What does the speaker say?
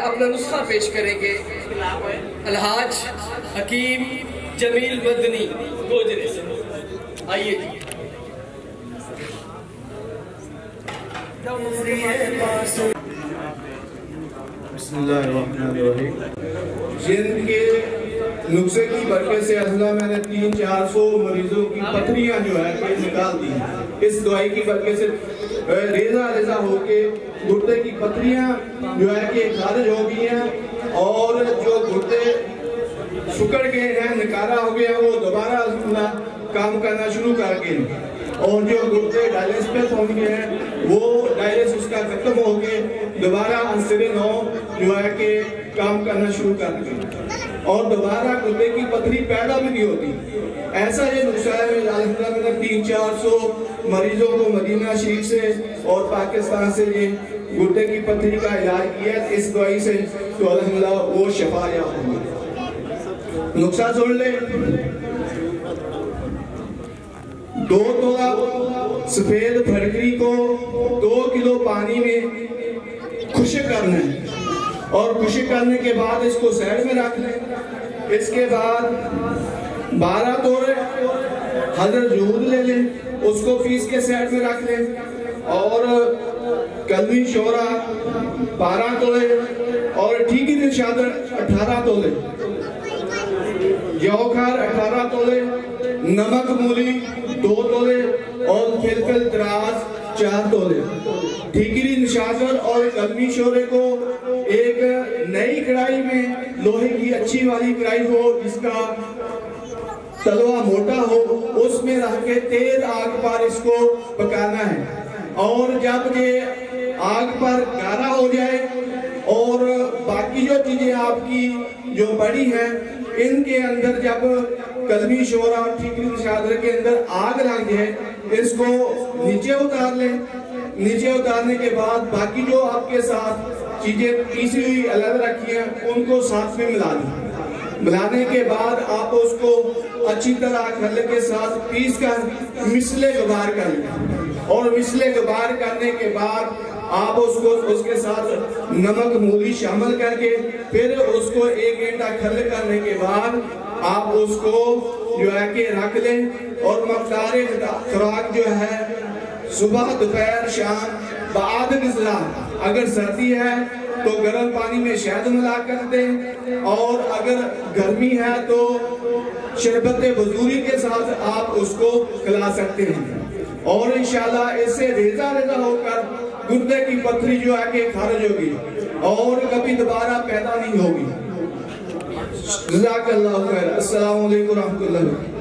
اپنا نسخہ پیش کریں گے الحاج حکیم جمیل مدنی گوجرے سے. آئیے جی. بسم اللہ الرحمن الرحیم. جن کے نقصے کی برکت سے اللہ میں نے 300-400 مریضوں کی پتھریاں جو ہے کہ نکال دی. اس دعائی کی برکت سے ریزہ ریزہ ہو کے گھٹنے کی پتھریاں جو ہے کہ خارج ہو گئی ہیں، اور جو گھٹنے سکڑ گئے ہیں نکارا ہو گیا وہ دوبارہ کام کرنا شروع کر گئے، اور جو گھٹنے ڈائلس پہ پہنچ گئے ہیں وہ ڈائلس اس کا ختم ہو کے دوبارہ عنصر نو جو ہے کہ کام کرنا شروع کر گئے، اور دوبارہ گھٹنے کی پتھری پیدا بھی نہیں ہوتی. ایسا یہ نقصہ ہے. الحمدللہ میں نے 300-400 مریضوں کو مدینہ شریف سے اور پاکستان سے یہ گھٹنے کی پتھری کا علاج کیا اس دوائی سے، تو الحمدللہ وہ شفا یاب ہوئی. نقصہ سن لیں. 2 تولہ سفید پھٹکری کو 2 کلو پانی میں خشک کرنا ہے، اور خشک کرنے کے بعد اس کو سائیڈ میں رکھ لیں. اس کے بعد 12 تولے حضرت جہود لے لیں، اس کو فیس کے سائیڈ میں رکھ لیں، اور کلمی شورا 12 تولے، اور ٹھیکی دل شادر 18 تولے، جوکھار 18 تولے، نمک مولی 2 تولے، اور فلفل دراز 4 تولے. ٹھیکری نشاگر اور کلمی شورے کو ایک نئی کڑائی میں، لوہے کی اچھی والی کڑائی ہو جس کا تلوا موٹا ہو، اس میں رکھ کے تیز آگ پر اس کو پکانا ہے. اور جب یہ آگ پر گارا ہو جائے اور باقی جو چیزیں آپ کی جو بڑی ہیں ان کے اندر جب کلمی شورا اور ٹھیکری نشادر کے اندر آگ لگ جائے، اس کو نیچے اتار لیں. نیچے اتارنے کے بعد باقی جو آپ کے ساتھ چیزیں پیسی ہوئی الگ رکھی ہیں ان کو ساتھ میں ملا دیں. ملانے کے بعد آپ اس کو اچھی طرح کھل کے ساتھ پیس کر مسلے گبار کر لیں، اور مسلے گبار کرنے کے بعد آپ اس کے ساتھ نمک مولی شامل کر کے پھر اس کو 1 گھنٹہ کھل کرنے کے بعد آپ اس کو جو ہے کہ رکھ لیں. اور مقدار خوراک جو ہے صبح دوپہر شام بعد غذا، اگر سردی ہے تو گرم پانی میں شہد ملا کر دیں، اور اگر گرمی ہے تو شربت بزوری کے ساتھ آپ اس کو کھلا سکتے ہیں. اور انشاءاللہ اس سے ریزہ ریزہ ہو کر گردے کی پتھری جو ہے کہ خارج ہوگی اور کبھی دوبارہ پیدا نہیں ہوگی. جزاک اللہ خیر. السلام علیکم ورحمۃ اللہ.